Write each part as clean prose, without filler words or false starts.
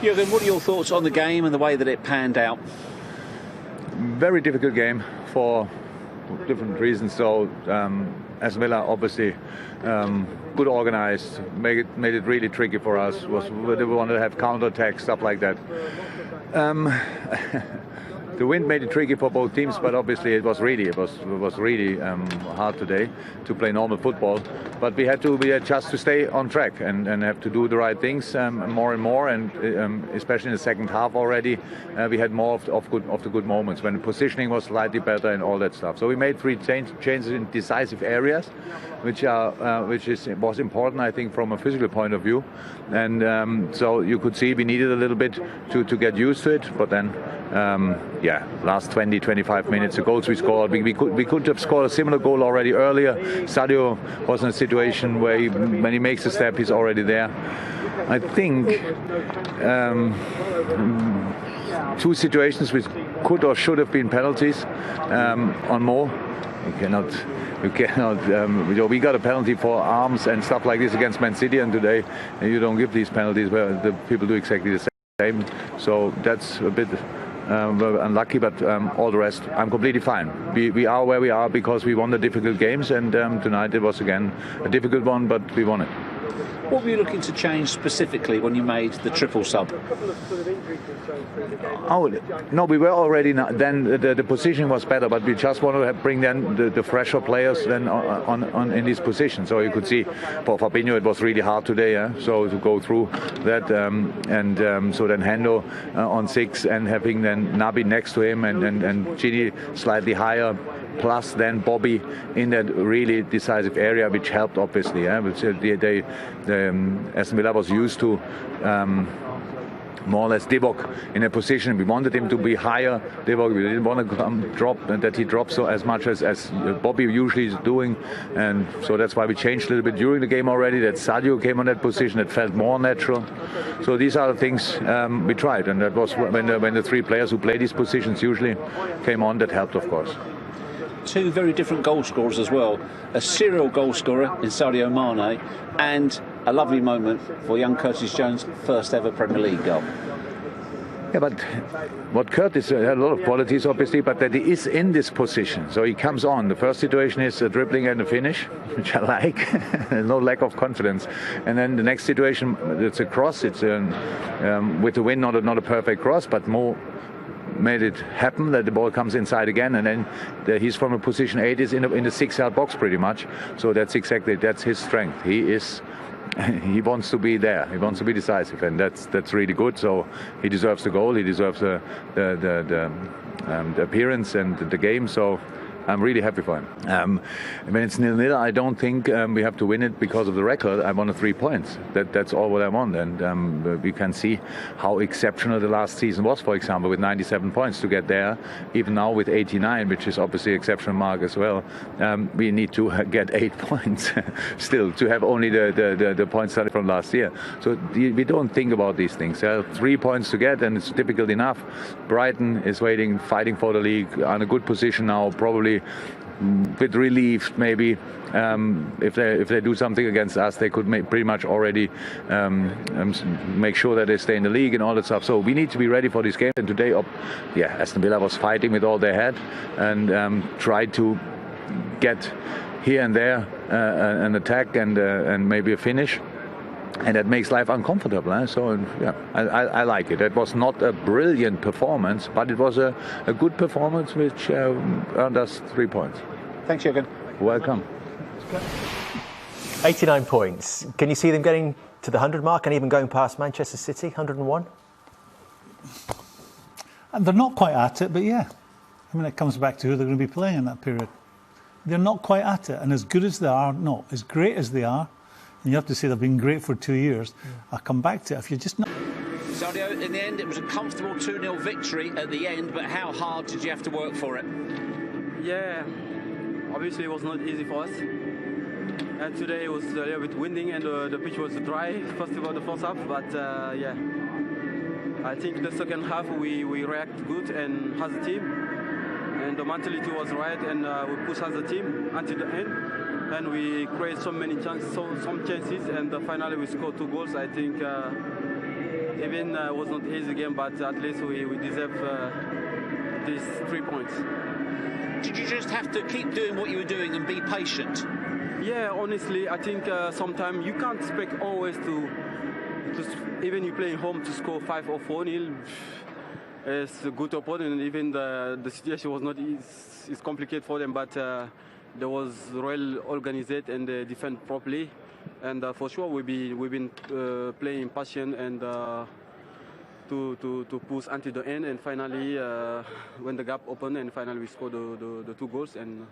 Jürgen, what are your thoughts on the game and the way that it panned out? Very difficult game for different reasons. So Aston Villa obviously good organised, made it really tricky for us. They wanted to have counter-attack, stuff like that. The wind made it tricky for both teams, but obviously it was really hard today to play normal football. But we had just to stay on track and have to do the right things more and more. And especially in the second half already, we had more of the good moments when the positioning was slightly better and all that stuff. So we made 3 changes in decisive areas, which was important, I think, from a physical point of view. And so you could see we needed a little bit to get used to it, but then. Last 20-25 minutes, the goals we scored, we could have scored a similar goal already earlier. Sadio was in a situation where when he makes a step, he's already there. I think 2 situations which could or should have been penalties on Mo. You cannot. We got a penalty for arms and stuff like this against Man City, and today you don't give these penalties where the people do exactly the same. So that's a bit. We're unlucky, but all the rest, I'm completely fine. We are where we are because we won the difficult games, and tonight it was again a difficult one, but we won it. What were you looking to change specifically when you made the triple sub? Oh no, we were already then the position was better, but we just wanted to bring then the fresher players then on in this position. So you could see for Fabinho it was really hard today, so to go through that so then Hendo on 6 and having then Naby next to him and Gini slightly higher. Plus then Bobby in that really decisive area, which helped obviously. Which Aston Villa was used to more or less Divock in a position. We wanted him to be higher. Divock, we didn't want to drop that he drops so as much as Bobby usually is doing, and so that's why we changed a little bit during the game already. That Sadio came on that position. That felt more natural. So these are the things we tried, and that was when the 3 players who play these positions usually came on. That helped, of course. 2 very different goal scorers as well. A serial goal scorer in Sadio Mane, and a lovely moment for young Curtis Jones' first ever Premier League goal. Yeah, but what Curtis had a lot of qualities, obviously, but that he is in this position. So he comes on. The first situation is a dribbling and a finish, which I like. No lack of confidence. And then the next situation, it's a cross. It's with the win, not a perfect cross, but more made it happen that the ball comes inside again, and then he's from a position 8 is in the 6-yard box pretty much. So that's his strength. He wants to be there. He wants to be decisive, and that's really good. So he deserves the goal. He deserves the appearance and the game. So I'm really happy for him. When it's 0-0, I don't think we have to win it because of the record. I want 3 points. That's all what I want. And we can see how exceptional the last season was, for example, with 97 points to get there. Even now with 89, which is obviously an exceptional mark as well. We need to get 8 points still to have only the points from last year. So we don't think about these things. There are 3 points to get, and it's difficult enough. Brighton is fighting for the league, on a good position now, probably a bit relieved maybe. If they do something against us, they could pretty much already make sure that they stay in the league and all that stuff. So we need to be ready for this game. And today, Aston Villa was fighting with all they had and tried to get here and there an attack and maybe a finish. And that makes life uncomfortable. So I like it. It was not a brilliant performance, but it was a good performance which earned us 3 points. Thanks, Jürgen. Welcome. 89 points. Can you see them getting to the 100 mark and even going past Manchester City, 101? And they're not quite at it, but yeah. I mean, it comes back to who they're going to be playing in that period. They're not quite at it, and as good as they are, not as great as they are. And you have to say they've been great for 2 years. I'll come back to it. If you're just not... Sadio, in the end, it was a comfortable 2-0 victory at the end, but how hard did you have to work for it? Yeah, obviously it was not easy for us. And today it was a little bit windy and the pitch was dry, first of all, the first half. But I think the second half we react good and as a team. And the mentality was right, and we push as a team until the end. And we create so many chances, some chances, and finally we scored 2 goals. I think Even it was not easy game, but at least we deserve these 3 points. Did you just have to keep doing what you were doing and be patient? Yeah, honestly, I think sometimes you can't expect always to even you playing home to score 5 or 4-0. It's a good opponent. Even the situation was not easy. It's complicated for them, but there was well organized and they defend properly. And for sure, we've been playing passion and to push until the end. And finally, when the gap opened, and finally we scored the 2 goals. And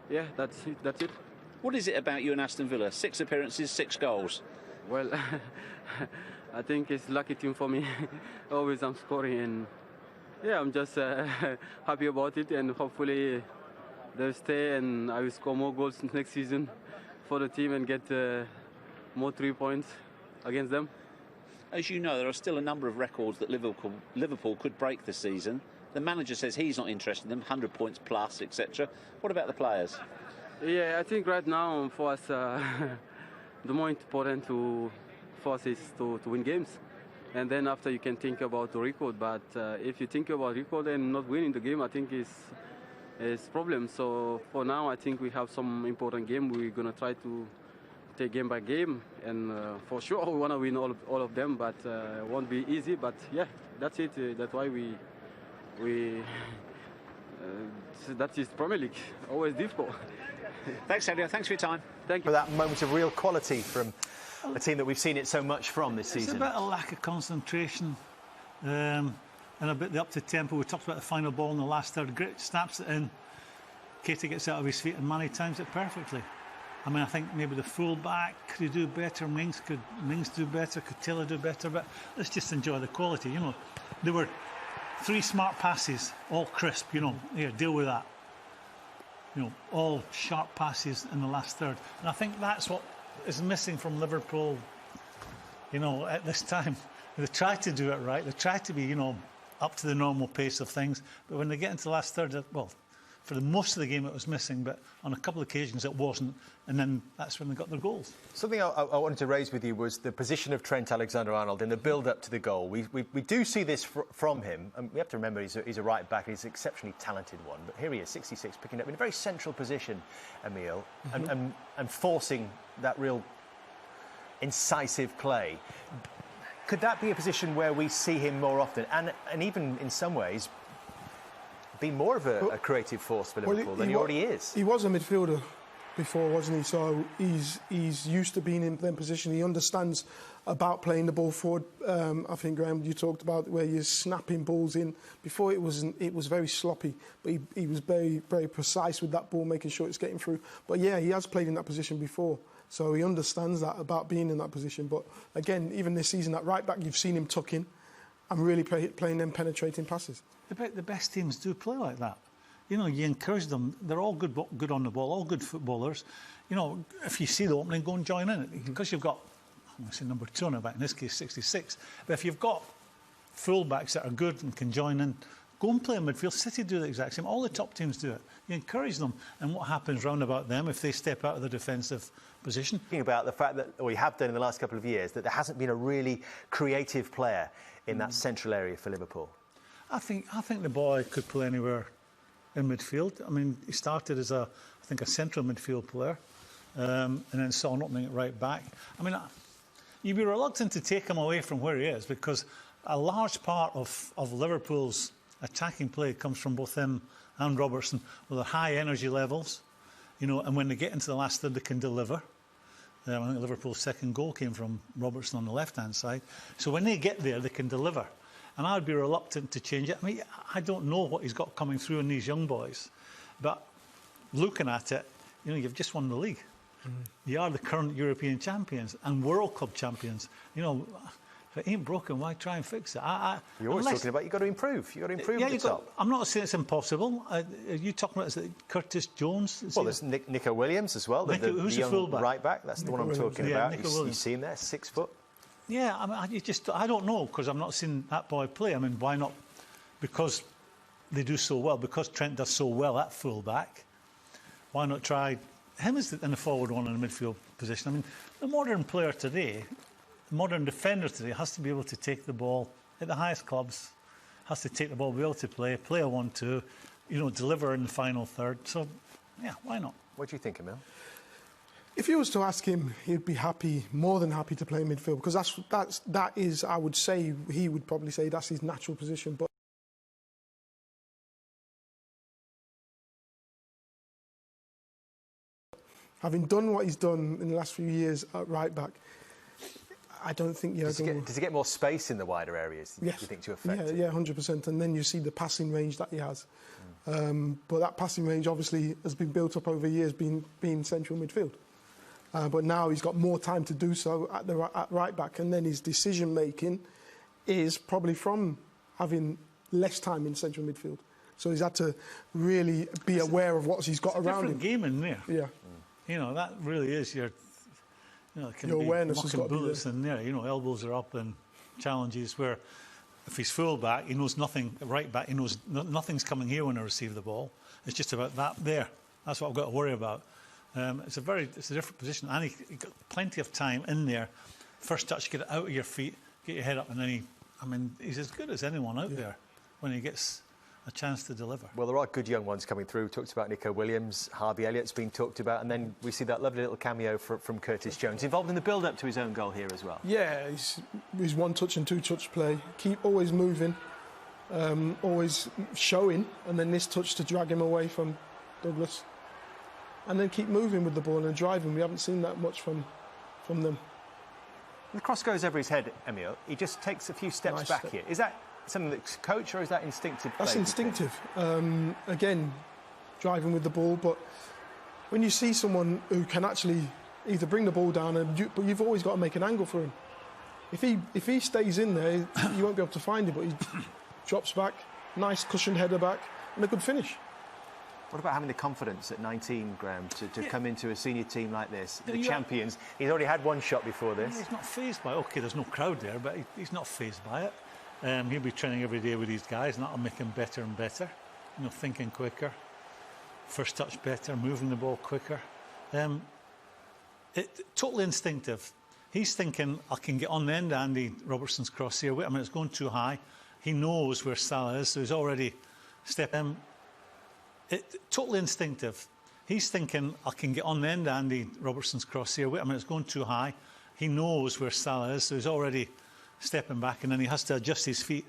yeah, that's it. That's it. What is it about you and Aston Villa? 6 appearances, 6 goals. Well, I think it's lucky team for me. Always I'm scoring, and yeah, I'm just happy about it. And hopefully they'll stay, and I will score more goals next season for the team and get more 3 points against them. As you know, there are still a number of records that Liverpool could break this season. The manager says he's not interested in them, 100 points plus, etc. What about the players? Yeah, I think right now for us, the more important for us is to win games. And then after you can think about the record. But if you think about record and not winning the game, I think it's problem. So for now, I think we have some important game. We're going to try to take game by game. And for sure, we want to win all of them. But it won't be easy. But yeah, that's it. That's why we that is Premier League. Always difficult. Thanks, Sadio. Thanks for your time. Thank For you. that moment of real quality from a team that we've seen it so much from this It's season. a bit of lack of concentration and a bit the up to tempo. We talked about the final ball in the last third. Grit snaps it in. Keita gets out of his feet and Mane times it perfectly. I mean, I think maybe the full back could do better. Mings do better. Could Taylor do better? But let's just enjoy the quality. You know, there were 3 smart passes, all crisp. You know, here, deal with that. You know, all sharp passes in the last third. And I think that's what is missing from Liverpool, you know, at this time. They try to do it right. They try to be, you know, up to the normal pace of things. But when they get into the last third, well, for the most of the game it was missing, but on a couple of occasions it wasn't. And then that's when they got their goals. Something I wanted to raise with you was the position of Trent Alexander-Arnold in the build-up to the goal. We do see this from him, and we have to remember he's a right-back, he's an exceptionally talented one, but here he is, 66, picking up in a very central position, Emile, and forcing that real incisive play. Could that be a position where we see him more often, and even in some ways be more of a creative force for Liverpool than he already is? He was a midfielder before, wasn't he? So he's used to being in that position. He understands about playing the ball forward. I think, Graham, you talked about where you're snapping balls in. Before it was very sloppy, but he was very, very precise with that ball, making sure it's getting through. But yeah, he has played in that position before, so he understands that about being in that position. But again, even this season at right back, you've seen him tuck in and really playing them penetrating passes. The best teams do play like that. You know, you encourage them. They're all good on the ball, all good footballers. You know, if you see the opening, go and join in it. Because you've got, I'm going to say number 2 on the back, in this case 66. But if you've got full-backs that are good and can join in, go and play in midfield. City do the exact same. All the top teams do it. You encourage them. And what happens round about them if they step out of the defensive position? Thinking about the fact that we have done in the last couple of years that there hasn't been a really creative player in that central area for Liverpool. I think the boy could play anywhere in midfield. I mean, he started as a central midfield player, and then saw an opening at right back. I mean, you'd be reluctant to take him away from where he is because a large part of Liverpool's attacking play comes from both him and Robertson with their high energy levels, you know, and when they get into the last third, they can deliver. I think Liverpool's second goal came from Robertson on the left-hand side. So when they get there, they can deliver. And I'd be reluctant to change it. I mean, I don't know what he's got coming through in these young boys. But looking at it, you know, you've just won the league. You are the current European champions and World Club champions. You know, if it ain't broken, why try and fix it? You're always talking about you've got to improve. You've got to improve at the top. I'm not saying it's impossible. Are you talking about is it Curtis Jones? Well, there's Nico Williams as well, who's the young fullback? right back. That's the one I'm talking about. You see him there, 6 foot. Yeah, I mean, I don't know because I'm not seeing that boy play. I mean, why not? Because they do so well. Because Trent does so well at full-back, why not try him as in the forward one in the midfield position? I mean, the modern player today, The modern defender today has to be able to take the ball at the highest clubs, has to take the ball, be able to play a 1-2, deliver in the final third. So, yeah, why not? What do you think, Emil? If you was to ask him, he'd be happy, more than happy to play midfield, because that is, I would say, he would probably say that's his natural position. But having done what he's done in the last few years at right back, I don't think does he get more space in the wider areas? Yes. Do you think to affect it? Yeah, 100%. And then you see the passing range that he has. But that passing range obviously has been built up over years, being central midfield. But now he's got more time to do so at right back, and then his decision making is probably from having less time in central midfield. So he's had to really be aware of what he's got around him. Different game in there. Yeah. That really is your Your awareness has got to be bullets in there. Elbows are up and challenges where if he's full back, he knows nothing. Right back, he knows nothing's coming here when I receive the ball. It's just about that there. That's what I've got to worry about. It's a different position, and he got plenty of time in there. First touch, get it out of your feet, get your head up, and then he's as good as anyone out there when he gets a chance to deliver. Well, there are good young ones coming through. We talked about Nico Williams, Harvey Elliott's been talked about, and then we see that lovely little cameo from Curtis Jones, involved in the build-up to his own goal here as well. Yeah, he's one-touch and two-touch play. Keep always moving, always showing, and then this touch to drag him away from Douglas. And then keep moving with the ball and driving. We haven't seen that much from them. The cross goes over his head, Emil. He just takes a few steps back here. Is that something that's coached, or is that instinctive play? That's instinctive. Again, driving with the ball. But when you see someone who can actually either bring the ball down, but you've always got to make an angle for him. If he stays in there, you won't be able to find him. But he drops back, nice cushioned header back, and a good finish. What about having the confidence at 19, Graham, to come into a senior team like this, the champions? He's already had one shot before this. He's not fazed by it. OK, there's no crowd there, but he's not fazed by it. He'll be training every day with these guys, and that'll make him better and better. Thinking quicker, first touch better, moving the ball quicker. Totally instinctive. He's thinking, I can get on the end of Andy Robertson's cross here. It's going too high. He knows where Salah is, so he's already stepped in. Totally instinctive. He's thinking, I can get on the end of Andy Robertson's cross here. It's going too high. He knows where Salah is, so he's already stepping back, and then he has to adjust his feet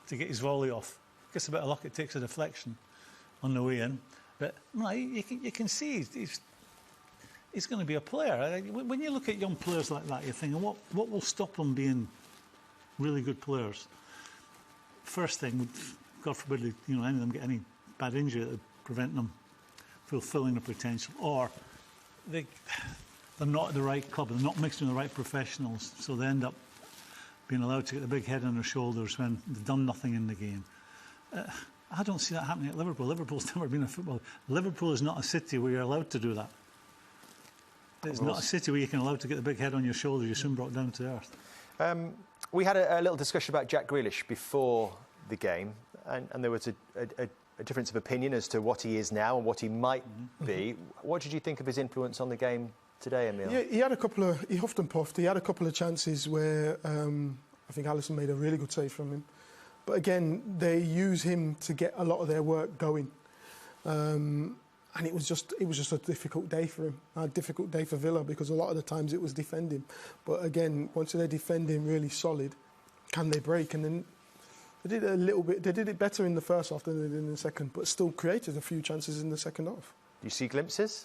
to get his volley off. Gets a bit of luck, it takes a deflection on the way in. But you can see he's going to be a player. When you look at young players like that, you're thinking, what will stop them being really good players? First thing, God forbid, any of them get any bad injury that would prevent them fulfilling their potential, or they're not at the right club, they're not mixing with the right professionals, so they end up being allowed to get the big head on their shoulders when they've done nothing in the game. I don't see that happening at Liverpool. Liverpool's never been a football. Liverpool is not a city where you're allowed to do that. It's not a city where you can allow to get the big head on your shoulders. You're soon brought down to earth. We had a little discussion about Jack Grealish before the game, and there was a difference of opinion as to what he is now and what he might be. What did you think of his influence on the game today, Emil? Yeah, he huffed and puffed. He had a couple of chances where I think Alisson made a really good save from him. But again, they use him to get a lot of their work going. And it was just a difficult day for him, a difficult day for Villa, because a lot of the times it was defending. But again, once they're defending really solid, can they break? And then they did it a little bit. They did it better in the first half than they did in the second, but still created a few chances in the second half. Do you see glimpses?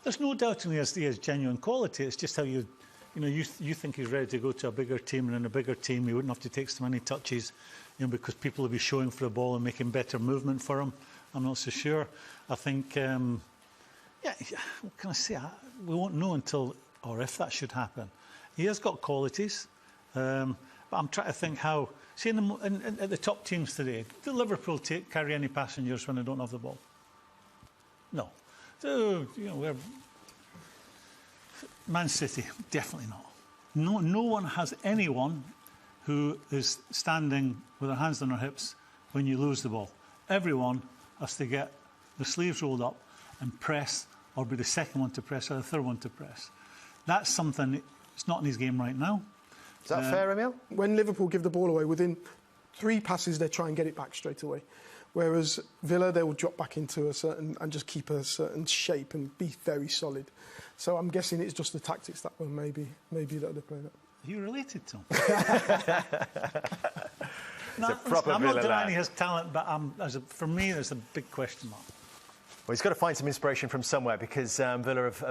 There's no doubting he has genuine quality. It's just how you think he's ready to go to a bigger team, and in a bigger team he wouldn't have to take so many touches, because people will be showing for the ball and making better movement for him. I'm not so sure. I think, what can I say? We won't know until or if that should happen. He has got qualities, but I'm trying to think how. See, at the top teams today, do Liverpool carry any passengers when they don't have the ball? No. So, we're Man City, definitely not. No one has anyone who is standing with their hands on their hips when you lose the ball. Everyone has to get the sleeves rolled up and press, or be the second one to press, or the third one to press. That's something that's not in his game right now. Is that fair, Emil? When Liverpool give the ball away, within 3 passes, they try and get it back straight away. Whereas Villa, they will drop back into a certain and just keep a certain shape and be very solid. So I'm guessing it's just the tactics that one maybe that they're playing at. Are you related to him? proper I'm Villa not denying lad. he has talent, but for me, there's a big question mark. Well, he's got to find some inspiration from somewhere because Villa have